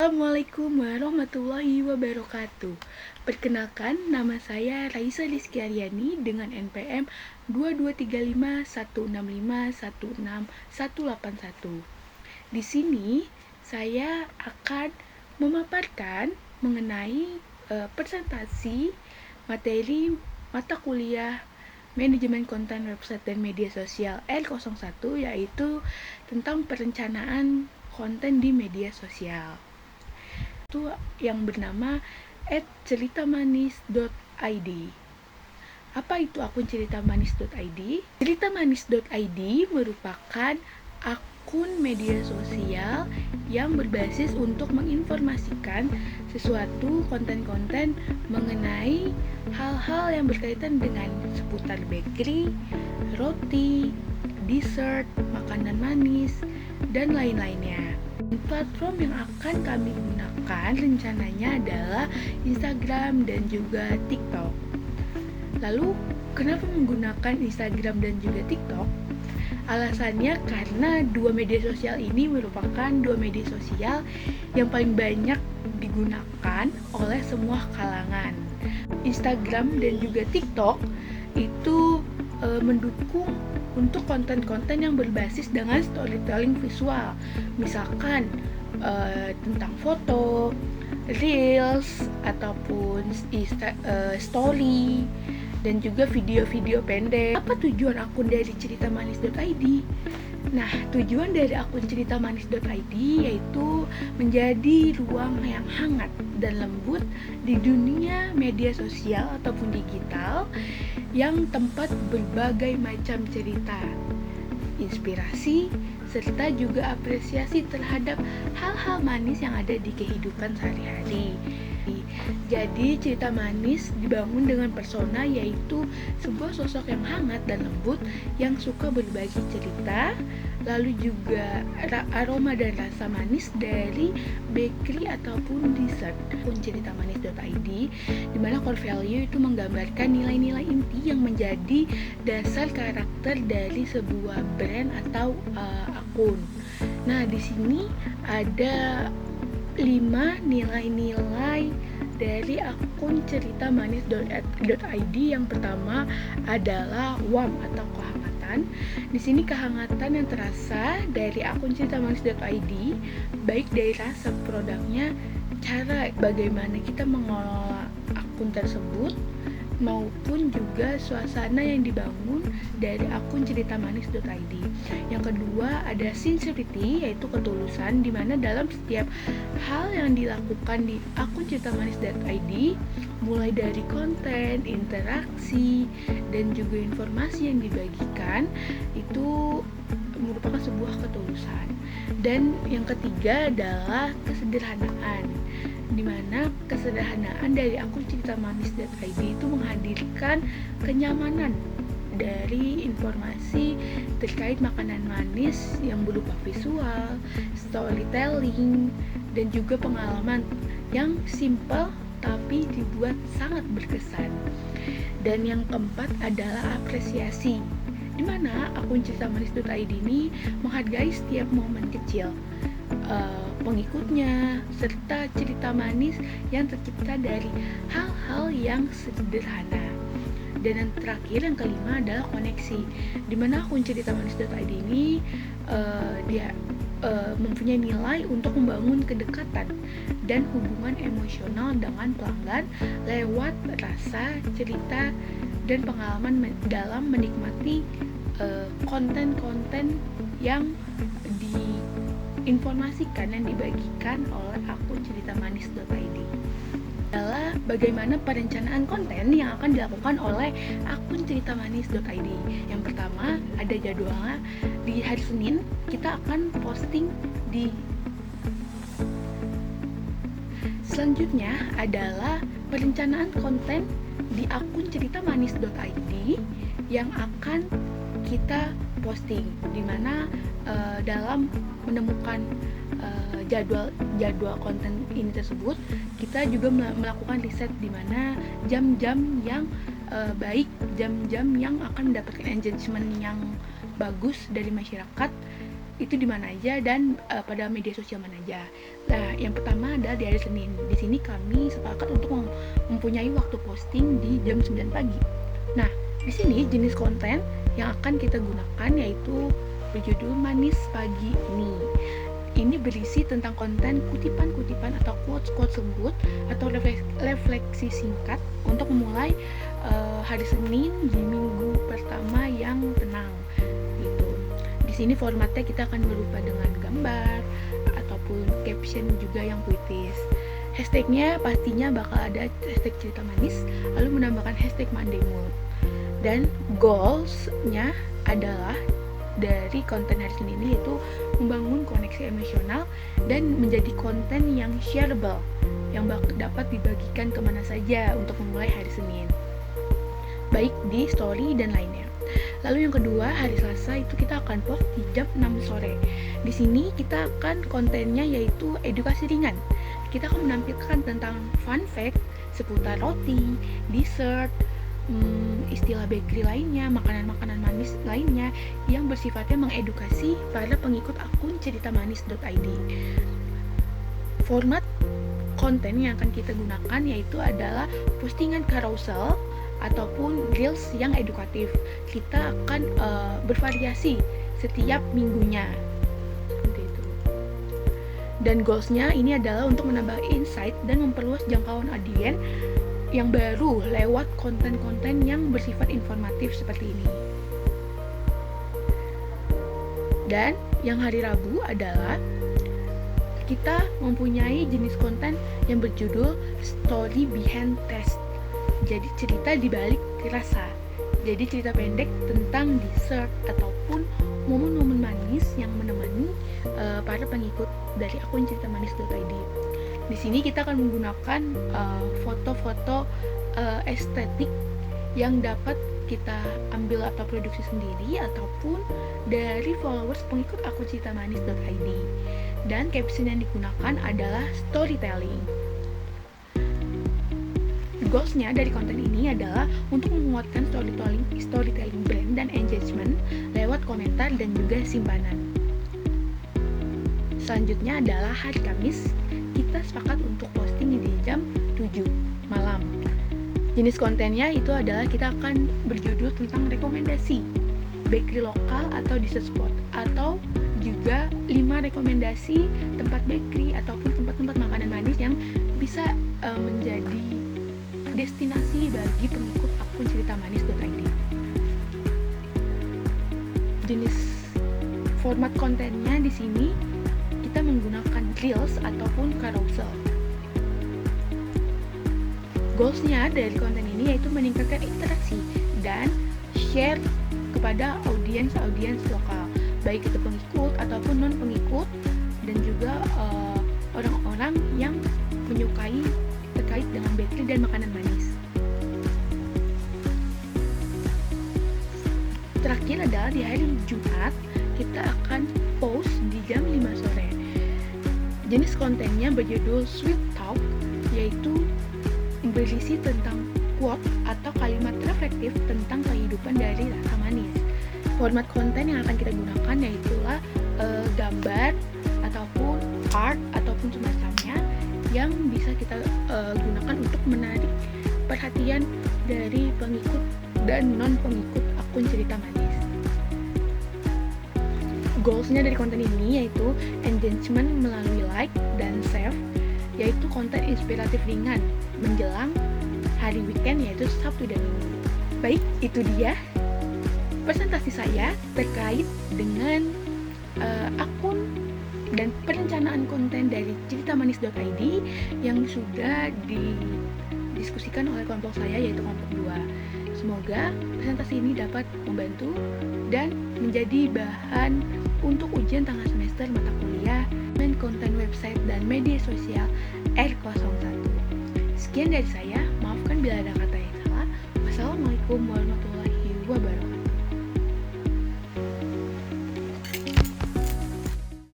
Assalamualaikum warahmatullahi wabarakatuh. Perkenalkan, nama saya Raisa Rizky Aryani dengan NPM 2235165161181. Di sini saya akan memaparkan mengenai presentasi materi mata kuliah Manajemen Konten Website dan Media Sosial L01, yaitu tentang perencanaan konten di media sosial. Itu yang bernama @ceritamanis.id. Apa itu akun ceritamanis.id? Ceritamanis.id merupakan akun media sosial yang berbasis untuk menginformasikan sesuatu konten-konten mengenai hal-hal yang berkaitan dengan seputar bakery, roti, dessert, makanan manis, dan lain-lainnya. Platform yang akan kami gunakan rencananya adalah Instagram dan juga TikTok. Lalu, kenapa menggunakan Instagram dan juga TikTok? Alasannya karena dua media sosial ini merupakan dua media sosial yang paling banyak digunakan oleh semua kalangan. Instagram dan juga TikTok itu mendukung untuk konten-konten yang berbasis dengan storytelling visual, misalkan tentang foto, reels, ataupun story, dan juga video-video pendek. Apa tujuan akun dari ceritamanis.id? Nah, tujuan dari akun ceritamanis.id yaitu menjadi ruang yang hangat dan lembut di dunia media sosial ataupun digital yang tempat berbagai macam cerita, inspirasi, serta juga apresiasi terhadap hal-hal manis yang ada di kehidupan sehari-hari. Jadi cerita manis dibangun dengan persona, yaitu sebuah sosok yang hangat dan lembut yang suka berbagi cerita, lalu juga aroma dan rasa manis dari bakery ataupun dessert. Akun ceritamanis.id dimana core value itu menggambarkan nilai-nilai inti yang menjadi dasar karakter dari sebuah brand atau akun. Nah, di sini ada 5 nilai-nilai dari akun ceritamanis.id. Yang pertama adalah warm atau kehangatan. Di sini kehangatan yang terasa dari akun ceritamanis.id baik dari rasa produknya, cara bagaimana kita mengelola akun tersebut, maupun juga suasana yang dibangun dari akun ceritamanis.id. Yang kedua ada sincerity, yaitu ketulusan, dimana dalam setiap hal yang dilakukan di akun ceritamanis.id, mulai dari konten, interaksi, dan juga informasi yang dibagikan, itu merupakan sebuah ketulusan. Dan yang ketiga adalah kesederhanaan, dimana kesederhanaan dari akun ceritamanis.id itu menghadirkan kenyamanan dari informasi terkait makanan manis yang berupa visual, storytelling, dan juga pengalaman yang simple tapi dibuat sangat berkesan. Dan yang keempat adalah apresiasi, dimana akun ceritamanis.id ini menghargai setiap momen kecil pengikutnya, serta cerita manis yang tercipta dari hal-hal yang sederhana. Dan yang terakhir, yang kelima adalah koneksi, dimana akun ceritamanis.id ini dia mempunyai nilai untuk membangun kedekatan dan hubungan emosional dengan pelanggan lewat rasa, cerita, dan pengalaman dalam menikmati konten-konten yang diinformasikan dan dibagikan oleh akun ceritamanis.id. Adalah bagaimana perencanaan konten yang akan dilakukan oleh akun ceritamanis.id. Yang pertama, ada jadwalnya. Di hari Senin kita akan posting di. Selanjutnya adalah perencanaan konten di akun ceritamanis.id yang akan kita posting, dimana dalam menemukan jadwal konten ini tersebut, kita juga melakukan riset di mana jam-jam yang baik, jam-jam yang akan mendapatkan engagement yang bagus dari masyarakat itu di mana aja dan pada media sosial mana aja. Nah, yang pertama adalah di hari Senin. Di sini kami sepakat untuk mempunyai waktu posting di jam 9 pagi. Nah, di sini jenis konten yang akan kita gunakan yaitu berjudul Manis Pagi ini. Ini berisi tentang konten kutipan-kutipan atau quotes-quotes sebut atau refleksi singkat untuk memulai hari Senin di minggu pertama yang tenang gitu. Di sini formatnya kita akan berupa dengan gambar ataupun caption juga yang puitis. Hashtagnya pastinya bakal ada hashtag cerita manis, lalu menambahkan hashtag Monday Mood. Dan goalsnya adalah dari konten hari Senin ini yaitu membangun koneksi emosional dan menjadi konten yang shareable yang dapat dibagikan kemana saja untuk memulai hari Senin, baik di story dan lainnya. Lalu yang kedua, hari Selasa itu kita akan post di jam 6 sore. Di sini kita akan kontennya yaitu edukasi ringan. Kita akan menampilkan tentang fun fact seputar roti, dessert, istilah bakery lainnya, makanan-makanan manis lainnya yang bersifatnya mengedukasi para pengikut akun ceritamanis.id. Format konten yang akan kita gunakan yaitu adalah postingan carousel ataupun reels yang edukatif. Kita akan bervariasi setiap minggunya seperti itu. Dan goalsnya ini adalah untuk menambah insight dan memperluas jangkauan audiens yang baru lewat konten-konten yang bersifat informatif seperti ini. Dan yang hari Rabu adalah kita mempunyai jenis konten yang berjudul Story Behind Taste. Jadi cerita di balik rasa. Jadi cerita pendek tentang dessert ataupun momen-momen manis yang menemani para pengikut dari akun ceritamanis.id. Di sini kita akan menggunakan foto-foto estetik yang dapat kita ambil atau produksi sendiri ataupun dari followers pengikut akun ceritamanis.id. Dan caption yang digunakan adalah storytelling. Goalsnya dari konten ini adalah untuk menguatkan storytelling brand dan engagement lewat komentar dan juga simpanan. Selanjutnya adalah hari Kamis. Kita sepakat untuk posting di jam 7 malam. Jenis kontennya itu adalah kita akan berjudul tentang rekomendasi bakery lokal atau dessert spot, atau juga 5 rekomendasi tempat bakery ataupun tempat-tempat makanan manis yang bisa menjadi destinasi bagi pengikut akun ceritamanis.id. Jenis format kontennya di sini kita menggunakan reels ataupun carousel. Goalsnya dari konten ini yaitu meningkatkan interaksi dan share kepada audiens lokal, baik itu pengikut ataupun non pengikut, dan juga orang-orang yang menyukai terkait dengan bakery dan makanan manis. Terakhir adalah di hari Jumat kita akan post di jam 5 sore. Jenis kontennya berjudul Sweet Talk, yaitu berisi tentang quote atau kalimat reflektif tentang kehidupan dari rasa manis. Format konten yang akan kita gunakan yaitulah gambar ataupun art ataupun semacamnya yang bisa kita gunakan untuk menarik perhatian dari pengikut dan non pengikut akun cerita manis. Goalsnya dari konten ini yaitu engagement melalui like dan save, yaitu konten inspiratif ringan menjelang hari weekend yaitu Sabtu dan Minggu. Baik, itu dia presentasi saya terkait dengan akun dan perencanaan konten dari ceritamanis.id yang sudah didiskusikan oleh kelompok saya yaitu kelompok 2. Semoga presentasi ini dapat membantu dan menjadi bahan untuk ujian tengah semester mata kuliah dan konten website dan media sosial R01. Sekian dari saya, maafkan bila ada kata yang salah. Wassalamualaikum warahmatullahi wabarakatuh.